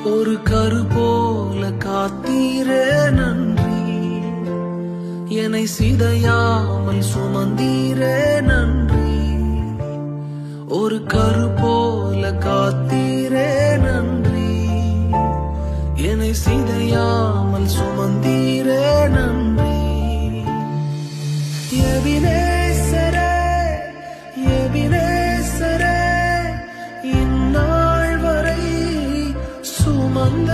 ஒரு கரு போல காத்தீரே நன்றி, என்னை சிதையாமல் சுமந்தீரே நன்றி. ஒரு கரு போல காத்தீரே நன்றி, என்னை சிதையாமல் சுமந்தீரே நன்றி. எபினேசரே, எபினேசரே, இந்நாள் வரை சுமந்த